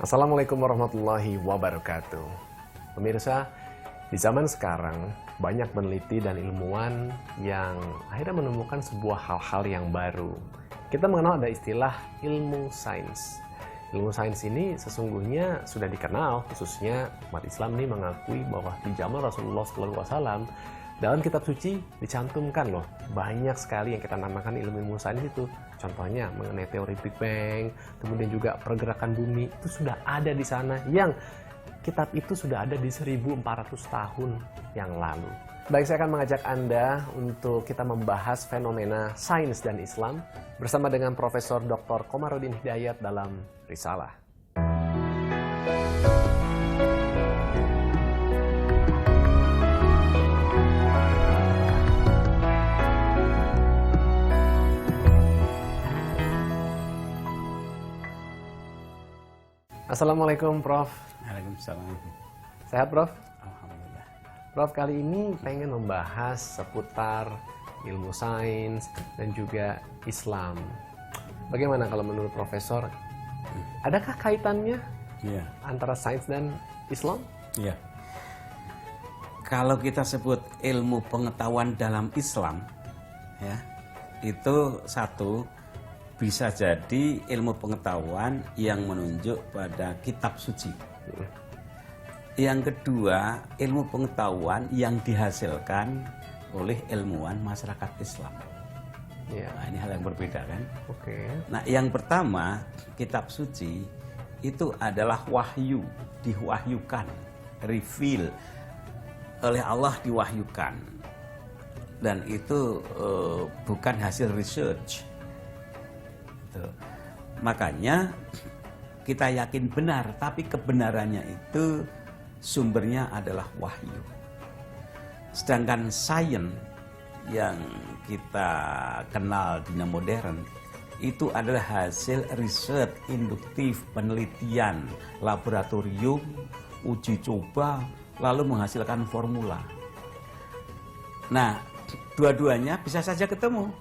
Assalamualaikum warahmatullahi wabarakatuh. Pemirsa, di zaman sekarang banyak peneliti dan ilmuwan yang akhirnya menemukan sebuah hal-hal yang baru. Kita mengenal ada istilah ilmu sains. Ilmu sains ini sesungguhnya sudah dikenal, khususnya umat Islam ini mengakui bahwa di zaman Rasulullah SAW dalam kitab suci dicantumkan loh banyak sekali yang kita namakan ilmu sains itu. Contohnya mengenai teori Big Bang, kemudian juga pergerakan bumi itu sudah ada di sana, yang kitab itu sudah ada di 1400 tahun yang lalu. Baik, saya akan mengajak Anda untuk kita membahas fenomena sains dan Islam bersama dengan Profesor Dr. Komarudin Hidayat dalam Risalah. Assalamualaikum, Prof. Waalaikumsalam. Sehat, Prof? Alhamdulillah. Prof, kali ini pengen membahas seputar ilmu sains dan juga Islam. Bagaimana kalau menurut Profesor, adakah kaitannya antara sains dan Islam? Iya. Kalau kita sebut ilmu pengetahuan dalam Islam, ya, itu satu, bisa jadi ilmu pengetahuan yang menunjuk pada kitab suci. Yang kedua, ilmu pengetahuan yang dihasilkan oleh ilmuwan masyarakat Islam. Ya. Nah, ini hal yang berbeda kan? Oke. Nah, yang pertama, kitab suci itu adalah wahyu, diwahyukan, reveal oleh Allah, diwahyukan. Dan itu bukan hasil research. Makanya kita yakin benar, tapi kebenarannya itu sumbernya adalah wahyu. Sedangkan sains yang kita kenal di dunia modern itu adalah hasil riset induktif, penelitian, laboratorium, uji coba, lalu menghasilkan formula. Nah, dua-duanya bisa saja ketemu.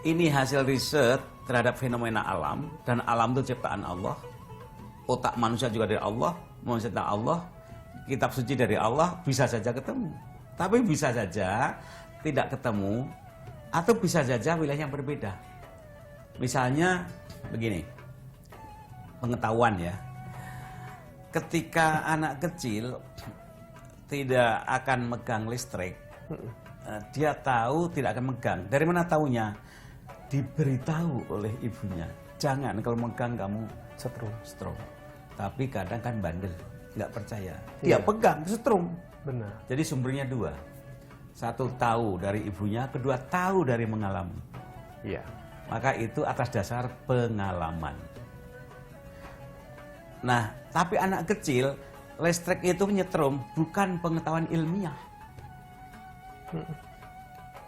Ini hasil riset terhadap fenomena alam, dan alam itu ciptaan Allah. Otak manusia juga dari Allah, manusia dari Allah, kitab suci dari Allah, bisa saja ketemu. Tapi bisa saja tidak ketemu, atau bisa saja wilayahnya berbeda. Misalnya begini, pengetahuan ya. Ketika anak kecil tidak akan megang listrik, dia tahu tidak akan megang. Dari mana taunya? Diberitahu oleh ibunya, jangan kalau megang kamu setrum. Tapi kadang kan bandel, nggak percaya. Dia pegang setrum. Benar. Jadi sumbernya dua. Satu tahu dari ibunya, kedua tahu dari mengalami. Iya. Maka itu atas dasar pengalaman. Nah, tapi anak kecil, listrik itu nyetrum bukan pengetahuan ilmiah.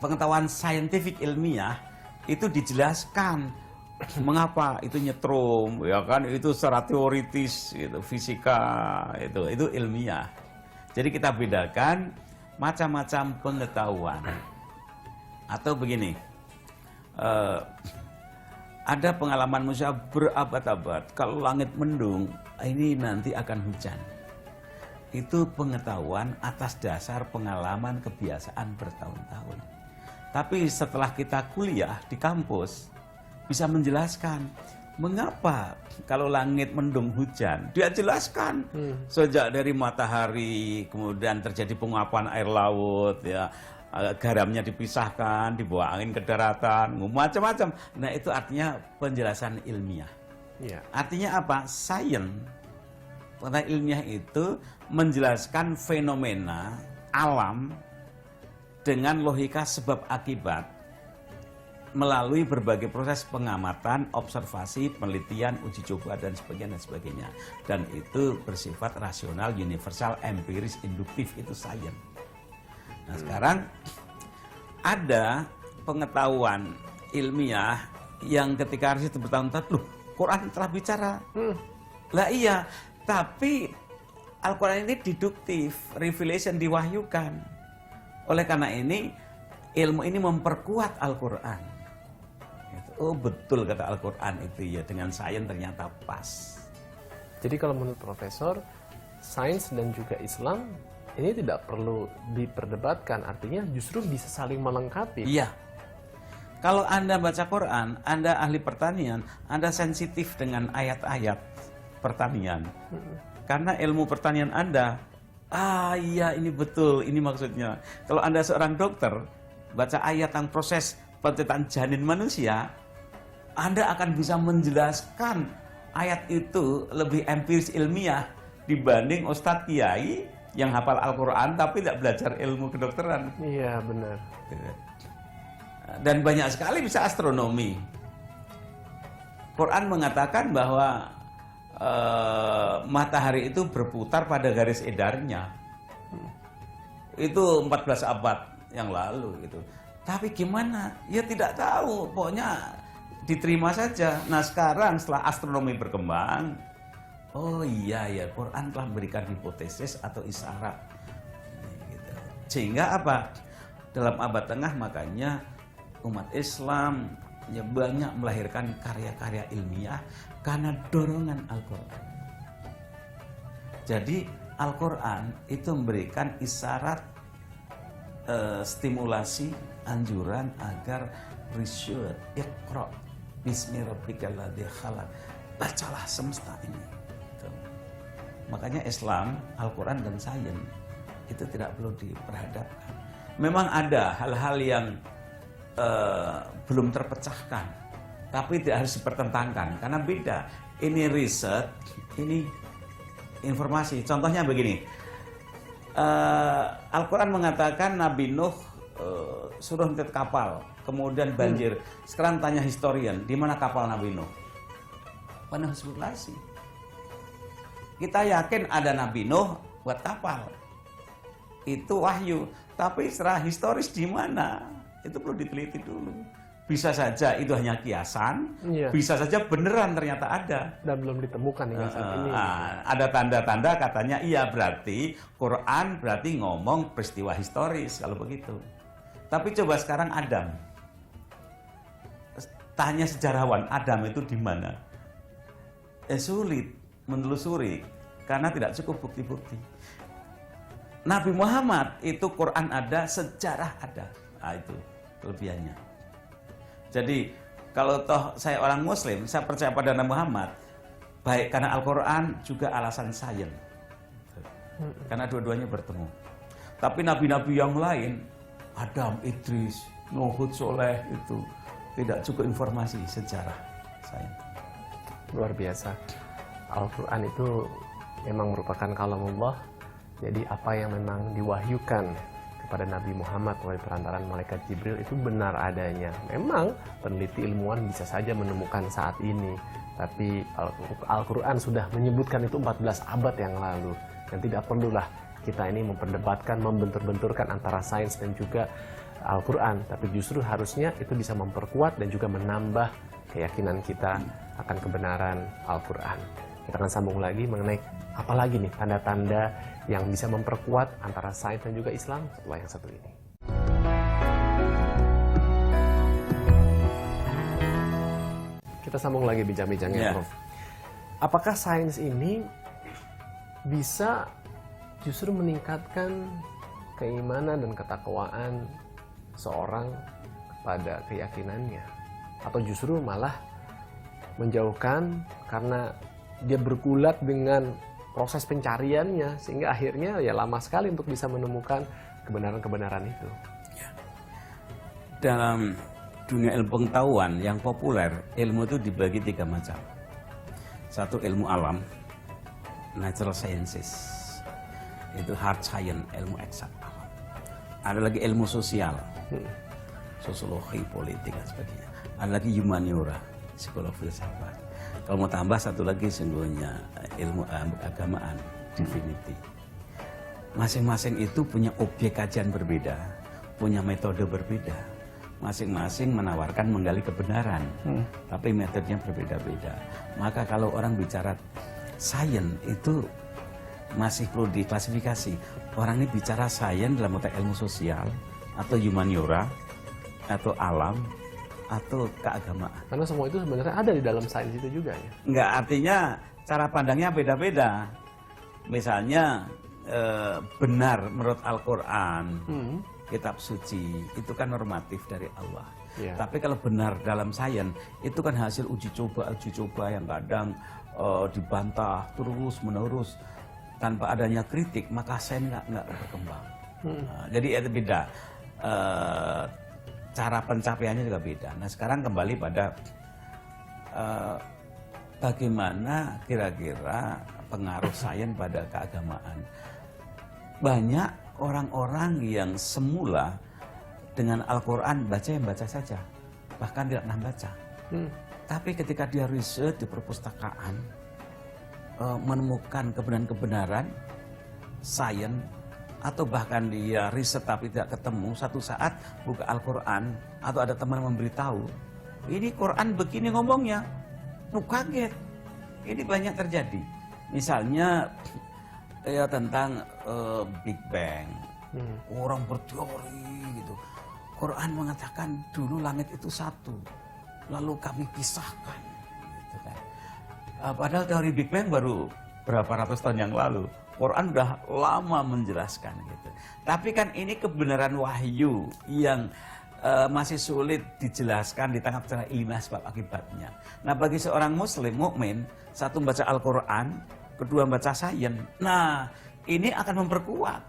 Pengetahuan saintifik ilmiah itu dijelaskan mengapa itu nyetrum, ya kan, itu secara teoritis, itu fisika, itu ilmiah. Jadi kita bedakan macam-macam pengetahuan. Atau begini, ada pengalaman manusia berabad-abad, kalau langit mendung, ini nanti akan hujan. Itu pengetahuan atas dasar pengalaman kebiasaan bertahun-tahun. Tapi setelah kita kuliah di kampus, bisa menjelaskan mengapa kalau langit mendung hujan. Dia jelaskan sejak dari matahari, kemudian terjadi penguapan air laut, ya, garamnya dipisahkan, dibawa angin ke daratan, macam-macam. Nah, itu artinya penjelasan ilmiah. Iya. Artinya apa? Sains, pengetahuan ilmiah itu menjelaskan fenomena alam dengan logika sebab akibat melalui berbagai proses pengamatan, observasi, penelitian, uji coba, dan sebagainya. Dan itu bersifat rasional, universal, empiris, induktif, itu sains. Nah, sekarang ada pengetahuan ilmiah yang ketika riset bertahun-tahun, loh, Quran telah bicara. Lah iya, tapi Al-Quran ini deduktif, revelation, diwahyukan. Oleh karena ini, ilmu ini memperkuat Al-Quran. Oh, betul kata Al-Quran itu ya, dengan sains ternyata pas. Jadi kalau menurut Profesor, sains dan juga Islam ini tidak perlu diperdebatkan, artinya justru bisa saling melengkapi. Iya. Kalau Anda baca Quran, Anda ahli pertanian, Anda sensitif dengan ayat-ayat pertanian. Karena ilmu pertanian Anda, iya ini betul, ini maksudnya. Kalau Anda seorang dokter, baca ayat tentang proses penciptaan janin manusia, Anda akan bisa menjelaskan ayat itu lebih empiris ilmiah dibanding Ustadz Kiai yang hafal Al-Quran tapi tidak belajar ilmu kedokteran. Iya, benar. Dan banyak sekali bisa astronomi. Quran mengatakan bahwa matahari itu berputar pada garis edarnya. Itu 14 abad yang lalu gitu. Tapi gimana? Ya tidak tahu, pokoknya diterima saja. Nah sekarang setelah astronomi berkembang, oh iya ya, Quran telah memberikan hipotesis atau isyarat. Gitu. Sehingga apa? Dalam abad tengah makanya umat Islam ya banyak melahirkan karya-karya ilmiah karena dorongan Al-Quran. Jadi Al-Quran itu memberikan isyarat, stimulasi, anjuran agar research, iqra, bismi rabbikal ladzi khalaq, bacalah semesta ini. Makanya Islam, Al-Quran dan sains itu tidak perlu diperhadapkan. Memang ada hal-hal yang belum terpecahkan, tapi tidak harus dipertentangkan karena beda. Ini riset, ini informasi. Contohnya begini, Al-Quran mengatakan Nabi Nuh suruh ngeliat kapal, kemudian banjir. Sekarang tanya historian, di mana kapal Nabi Nuh? Penuh spekulasi. Kita yakin ada Nabi Nuh buat kapal. Itu wahyu. Tapi secara historis di mana? Itu perlu diteliti dulu. Bisa saja itu hanya kiasan, bisa saja beneran ternyata ada. Dan belum ditemukan hingga saat ini. Ada tanda-tanda katanya iya, berarti Quran berarti ngomong peristiwa historis kalau begitu. Tapi coba sekarang Adam. Tanya sejarawan, Adam itu di mana? Sulit menelusuri karena tidak cukup bukti-bukti. Nabi Muhammad itu Quran ada, sejarah ada. Nah, itu kelebihannya. Jadi kalau toh saya orang Muslim, saya percaya pada Nabi Muhammad, baik karena Al-Quran juga alasan sains. Karena dua-duanya bertemu. Tapi nabi-nabi yang lain, Adam, Idris, Nuh, Soleh, itu tidak cukup informasi sejarah sains. Luar biasa. Al-Quran itu memang merupakan kalamullah. Jadi apa yang memang diwahyukan kepada Nabi Muhammad melalui perantaraan malaikat Jibril itu benar adanya. Memang peneliti ilmuwan bisa saja menemukan saat ini, tapi Al-Quran sudah menyebutkan itu 14 abad yang lalu. Dan tidak perlulah kita ini memperdebatkan, membentur-benturkan antara sains dan juga Al-Quran, tapi justru harusnya itu bisa memperkuat dan juga menambah keyakinan kita akan kebenaran Al-Quran. Kita akan sambung lagi mengenai apalagi nih tanda-tanda yang bisa memperkuat antara sains dan juga Islam setelah yang satu ini. Kita sambung lagi bincang-bincangnya, Prof. Apakah sains ini bisa justru meningkatkan keimanan dan ketakwaan seorang kepada keyakinannya? Atau justru malah menjauhkan karena dia bergulat dengan proses pencariannya sehingga akhirnya ya lama sekali untuk bisa menemukan kebenaran-kebenaran itu. Dalam dunia ilmu pengetahuan yang populer, ilmu itu dibagi 3 macam. Satu ilmu alam, natural sciences, itu hard science, ilmu eksak alam. Ada lagi ilmu sosial, sosiologi, politik dan sebagainya. Ada lagi humaniora, psikologi, filsafat. Kalau mau tambah satu lagi sungguhnya ilmu agamaan, divinity. Masing-masing itu punya objek kajian berbeda, punya metode berbeda. Masing-masing menawarkan menggali kebenaran, tapi metodenya berbeda-beda. Maka kalau orang bicara sains itu masih perlu diklasifikasi. Orang ini bicara sains dalam konteks ilmu sosial, atau humaniora, atau alam, atau keagamaan. Karena semua itu sebenarnya ada di dalam sains itu juga ya? Enggak, artinya cara pandangnya beda-beda. Misalnya benar menurut Al-Quran, kitab suci, itu kan normatif dari Allah. Iya. Tapi kalau benar dalam sains, itu kan hasil uji coba yang kadang dibantah terus-menerus tanpa adanya kritik, maka sains nggak berkembang. Nah, jadi itu beda. Cara pencapaiannya juga beda. Nah sekarang kembali pada bagaimana kira-kira pengaruh sains pada keagamaan. Banyak orang-orang yang semula dengan Al-Quran baca saja, bahkan tidak pernah baca. Tapi ketika dia riset di perpustakaan, menemukan kebenaran-kebenaran sains, atau bahkan dia riset tapi tidak ketemu, satu saat buka Al-Quran atau ada teman memberitahu, ini Quran begini ngomongnya, kaget. Ini banyak terjadi. Misalnya ya tentang Big Bang, orang berteori gitu. Quran mengatakan dulu langit itu satu, lalu kami pisahkan. Gitu kan. Padahal teori Big Bang baru berapa ratus tahun yang lalu. Quran udah lama menjelaskan gitu. Tapi kan ini kebenaran wahyu yang masih sulit dijelaskan, ditangkap secara ilmiah sebab akibatnya. Nah bagi seorang muslim mukmin, satu membaca Al-Quran, kedua membaca sains. Nah ini akan memperkuat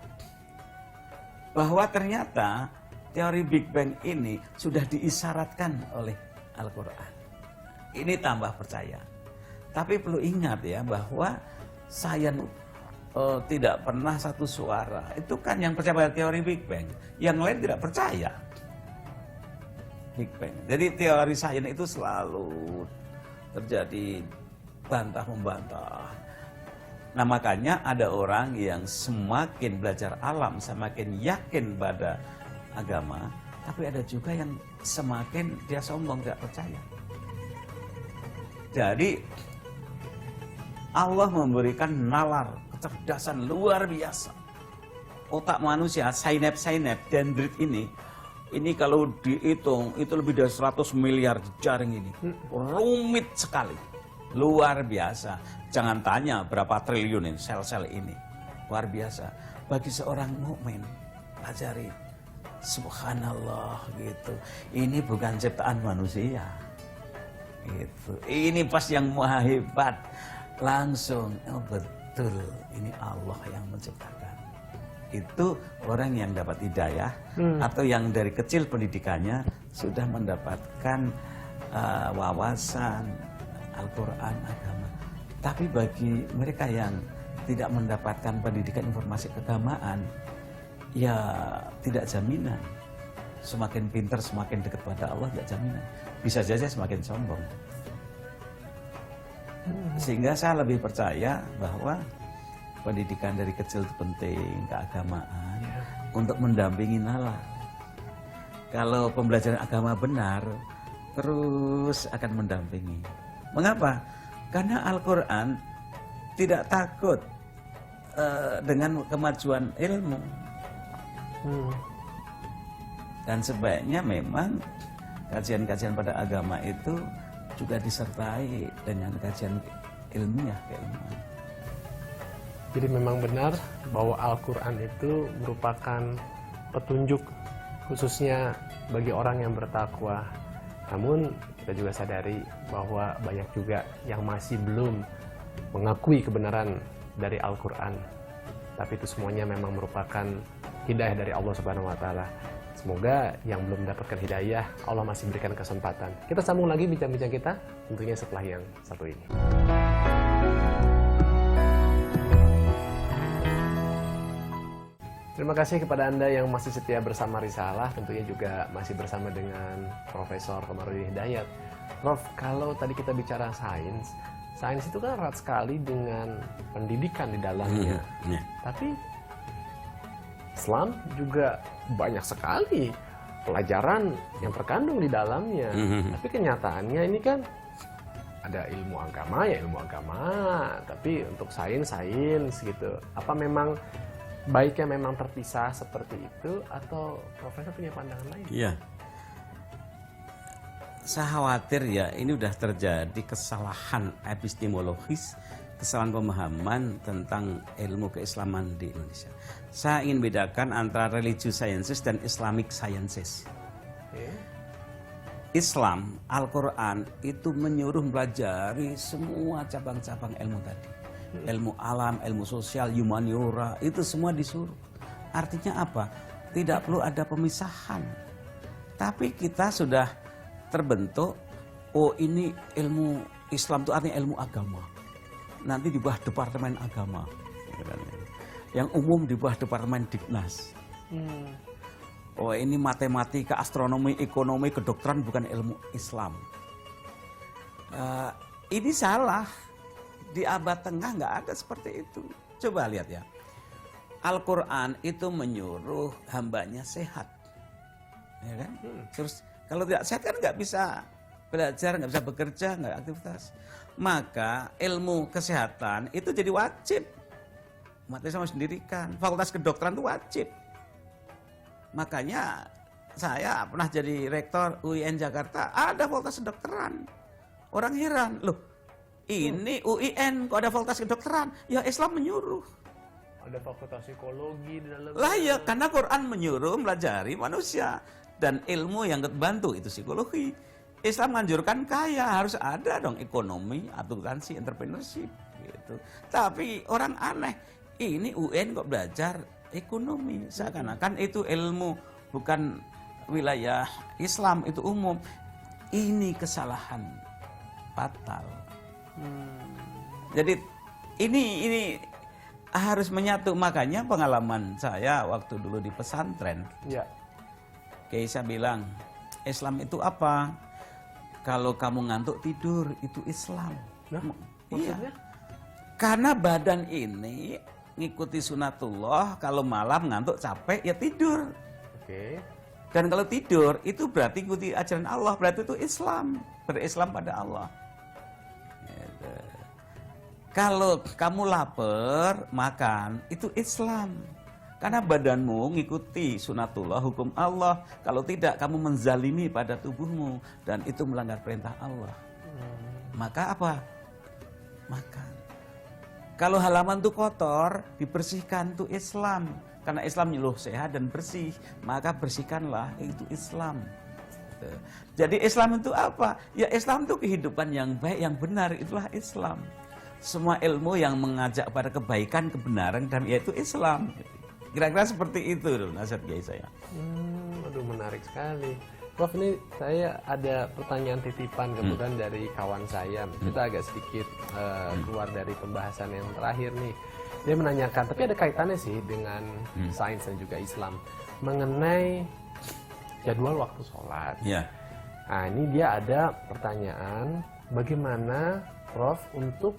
bahwa ternyata teori Big Bang ini sudah diisyaratkan oleh Al-Quran. Ini tambah percaya. Tapi perlu ingat ya bahwa sains tidak pernah satu suara. Itu kan yang percaya pada teori Big Bang. Yang lain tidak percaya Big Bang. Jadi teori sains itu selalu terjadi bantah-membantah. Nah makanya ada orang yang semakin belajar alam, semakin yakin pada agama. Tapi ada juga yang semakin dia sombong, tidak percaya. Jadi Allah memberikan nalar kecerdasan luar biasa. Otak manusia, sinap-sinap, dendrit ini kalau dihitung itu lebih dari 100 miliar jaring ini. Rumit sekali. Luar biasa. Jangan tanya berapa triliun ini sel-sel ini. Luar biasa. Bagi seorang mukmin, pelajari. Subhanallah gitu. Ini bukan ciptaan manusia. Gitu. Ini pas yang maha hebat. Langsung, oh betul, ini Allah yang menciptakan. Itu orang yang dapat hidayah atau yang dari kecil pendidikannya sudah mendapatkan wawasan Al-Quran, agama. Tapi bagi mereka yang tidak mendapatkan pendidikan informasi keagamaan, ya tidak jaminan. Semakin pintar, semakin dekat pada Allah, tidak jaminan. Bisa saja semakin sombong. Sehingga saya lebih percaya bahwa pendidikan dari kecil itu penting, keagamaan, untuk mendampingi nalar. Kalau pembelajaran agama benar, terus akan mendampingi. Mengapa? Karena Al-Quran tidak takut dengan kemajuan ilmu. Dan sebaiknya memang kajian-kajian pada agama itu juga disertai dengan kajian ilmiah, keilmuan. Jadi memang benar bahwa Al-Quran itu merupakan petunjuk khususnya bagi orang yang bertakwa. Namun kita juga sadari bahwa banyak juga yang masih belum mengakui kebenaran dari Al-Quran. Tapi itu semuanya memang merupakan hidayah dari Allah Subhanahu wa Ta'ala. Semoga yang belum mendapatkan hidayah, Allah masih berikan kesempatan. Kita sambung lagi bincang-bincang kita, tentunya setelah yang satu ini. Terima kasih kepada Anda yang masih setia bersama Risalah, tentunya juga masih bersama dengan Profesor Komarudin Hidayat. Prof, kalau tadi kita bicara sains itu kan erat sekali dengan pendidikan di dalamnya. Tapi Islam juga banyak sekali pelajaran yang terkandung di dalamnya. Tapi kenyataannya ini kan ada ilmu agama ya ilmu agama, tapi untuk sains gitu. Apa memang baiknya memang terpisah seperti itu atau Profesor punya pandangan lain? Iya. Saya khawatir ya ini udah terjadi kesalahan epistemologis kesalahan pemahaman tentang ilmu keislaman di Indonesia. Saya ingin bedakan antara religious sciences dan Islamic sciences. Islam, Al-Quran itu menyuruh mempelajari semua cabang-cabang ilmu tadi. Ilmu alam, ilmu sosial, humaniora, itu semua disuruh. Artinya apa? Tidak perlu ada pemisahan. Tapi kita sudah terbentuk, oh ini ilmu Islam itu artinya ilmu agama. Nanti di bawah Departemen Agama. Yang umum di bawah Departemen Dignas. Oh ini matematika, astronomi, ekonomi, kedokteran bukan ilmu Islam. Ini salah. Di abad tengah nggak ada seperti itu. Coba lihat ya. Al-Quran itu menyuruh hambanya sehat. Ya kan? Terus kalau tidak sehat kan nggak bisa belajar, nggak bisa bekerja, nggak aktivitas. Maka ilmu kesehatan itu jadi wajib. Materi sama sendirikan. Fakultas kedokteran itu wajib. Makanya saya pernah jadi rektor UIN Jakarta, ada fakultas kedokteran. Orang heran, loh ini UIN kok ada fakultas kedokteran? Ya Islam menyuruh. Ada fakultas psikologi di dalamnya. Lah ya, karena Quran menyuruh melajari manusia. Dan ilmu yang terbantu itu psikologi. Islam menganjurkan kaya, harus ada dong ekonomi, akuntansi, entrepreneurship. Gitu. Tapi orang aneh, ini UN kok belajar ekonomi, seakan-akan itu ilmu, bukan wilayah Islam, itu umum. Ini kesalahan fatal. Jadi ini harus menyatu. Makanya pengalaman saya waktu dulu di pesantren, Kiai saya bilang, Islam itu apa? Kalau kamu ngantuk tidur, itu Islam. Nah, Iya. maksudnya? Karena badan ini ngikuti sunatullah, kalau malam ngantuk capek ya tidur. Oke. Dan kalau tidur itu berarti ikuti ajaran Allah, berarti itu Islam, berislam pada Allah. Gitu. Kalau kamu lapar makan itu Islam, karena badanmu ngikuti sunatullah, hukum Allah. Kalau tidak kamu menzalimi pada tubuhmu dan itu melanggar perintah Allah. Maka apa? Makan. Kalau halaman itu kotor, dibersihkan, itu Islam. Karena Islam nyuruh sehat dan bersih, maka bersihkanlah, itu Islam. Jadi Islam itu apa? Ya Islam itu kehidupan yang baik, yang benar, itulah Islam. Semua ilmu yang mengajak pada kebaikan, kebenaran, dan yaitu Islam. Kira-kira seperti itu nasihat Kiai saya. Aduh menarik sekali. Prof, ini saya ada pertanyaan titipan kemudian dari kawan saya. Kita agak sedikit keluar dari pembahasan yang terakhir nih. Dia menanyakan, tapi ada kaitannya sih dengan sains dan juga Islam, mengenai jadwal waktu sholat. Ya. Nah ini dia ada pertanyaan, bagaimana Prof untuk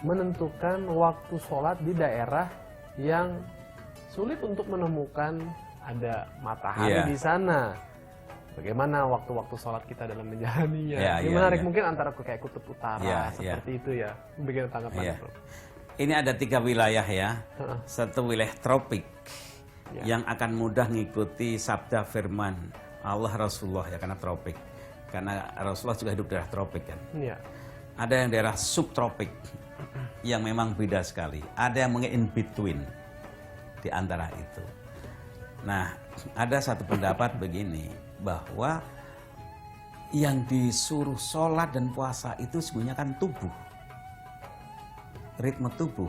menentukan waktu sholat di daerah yang sulit untuk menemukan ada matahari di sana. Bagaimana waktu-waktu sholat kita dalam menjalaninya? Ini menarik, mungkin antara kayak kutub utara seperti itu ya. Bagaimana tanggapan Prof? Ini ada 3 wilayah ya. Satu wilayah tropik yang akan mudah mengikuti sabda firman Allah Rasulullah ya, karena tropik. Karena Rasulullah juga hidup daerah tropik kan. Ada yang daerah subtropik yang memang beda sekali. Ada yang mungkin in between di antara itu. Nah, ada satu pendapat begini, bahwa yang disuruh sholat dan puasa itu sebenarnya kan tubuh, ritme tubuh.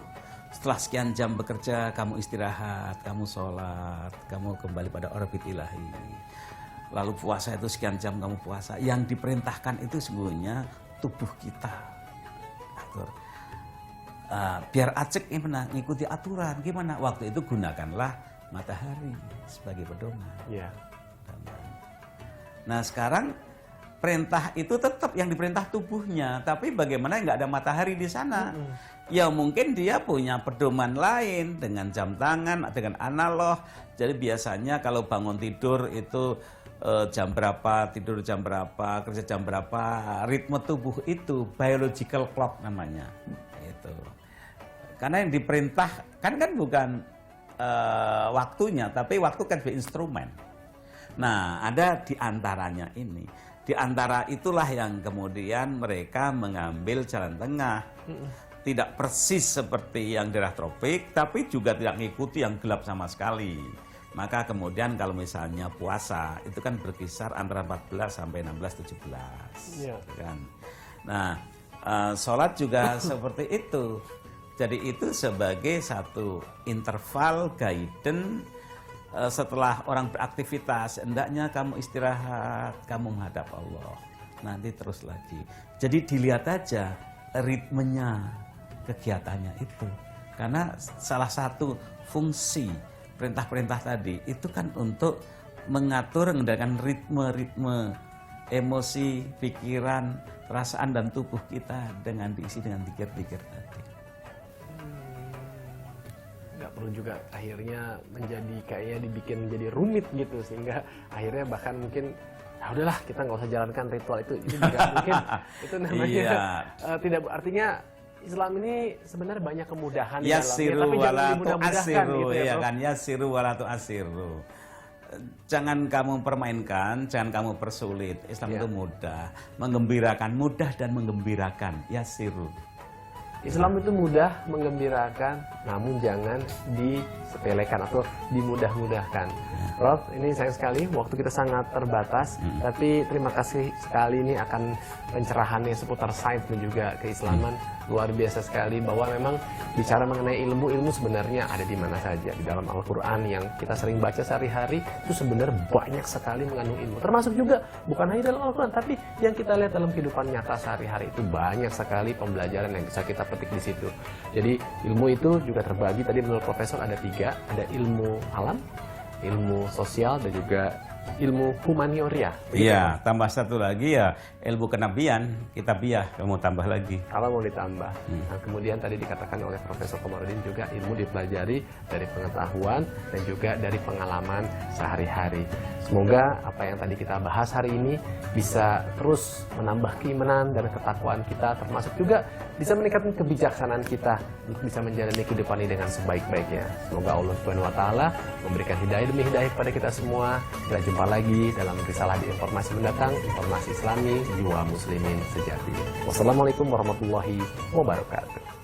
Setelah sekian jam bekerja, kamu istirahat, kamu sholat, kamu kembali pada orbit ilahi. Lalu puasa itu sekian jam kamu puasa. Yang diperintahkan itu sebenarnya tubuh kita. Atur. Biar acek ngikuti aturan, gimana? Waktu itu gunakanlah matahari sebagai pedoman. Nah sekarang perintah itu tetap yang diperintah tubuhnya, tapi bagaimana nggak ada matahari di sana? Ya mungkin dia punya pedoman lain dengan jam tangan, dengan analog. Jadi biasanya kalau bangun tidur itu jam berapa, tidur jam berapa, kerja jam berapa, ritme tubuh itu biological clock namanya. Itu. Karena yang diperintah kan bukan waktunya, tapi waktu kan sebagai instrumen. Nah, ada di antaranya ini. Di antara itulah yang kemudian mereka mengambil jalan tengah. tidak persis seperti yang daerah tropik, tapi juga tidak mengikuti yang gelap sama sekali. Maka kemudian kalau misalnya puasa itu kan berkisar antara 14 sampai 16 17. Iya. Kan. Nah, sholat juga seperti itu. Jadi itu sebagai satu interval guidance setelah orang beraktivitas, hendaknya kamu istirahat, kamu menghadap Allah. Nanti terus lagi. Jadi dilihat aja ritmenya kegiatannya itu. Karena salah satu fungsi perintah-perintah tadi itu kan untuk mengatur, mengendalikan ritme-ritme emosi, pikiran, perasaan dan tubuh kita dengan diisi dengan zikir-zikir tadi. Nggak perlu juga akhirnya menjadi kayaknya dibikin menjadi rumit gitu, sehingga akhirnya bahkan mungkin ya udahlah kita nggak usah jalankan ritual itu juga mungkin itu namanya tidak artinya Islam ini sebenarnya banyak kemudahan di dalamnya, tapi jangan dimudah-mudahkan gitu ya, kan, yasiru wala tu'asiru. Jangan kamu permainkan, jangan kamu persulit. Islam itu mudah, menggembirakan, mudah dan menggembirakan. Yasiru. Islam itu mudah, menggembirakan, namun jangan disepelekan atau dimudah-mudahkan. Prof, ini sayang sekali waktu kita sangat terbatas, tapi terima kasih sekali ini akan pencerahannya seputar sains dan juga keislaman. Luar biasa sekali bahwa memang bicara mengenai ilmu sebenarnya ada di mana saja. Di dalam Al-Quran yang kita sering baca sehari-hari itu sebenarnya banyak sekali mengandung ilmu. Termasuk juga bukan hanya dalam Al-Quran, tapi yang kita lihat dalam kehidupan nyata sehari-hari itu banyak sekali pembelajaran yang bisa kita petik di situ. Jadi ilmu itu juga terbagi, tadi menurut Profesor ada 3, ada ilmu alam, ilmu sosial, dan juga ilmu humanioria. Iya, tambah satu lagi ya ilmu kenabian, kitabiah, kamu tambah lagi. Kalau mau ditambah. Nah, kemudian tadi dikatakan oleh Profesor Komarudin juga ilmu dipelajari dari pengetahuan dan juga dari pengalaman sehari-hari. Semoga apa yang tadi kita bahas hari ini bisa terus menambah keimanan dan ketakwaan kita, termasuk juga bisa meningkatkan kebijaksanaan kita untuk bisa menjalani kehidupan ini dengan sebaik-baiknya. Semoga Allah Subhanahu wa taala memberikan hidayah demi hidayah kepada kita semua. Kita jumpa lagi dalam risalah di informasi mendatang, informasi Islami jiwa muslimin sejati. Wassalamualaikum warahmatullahi wabarakatuh.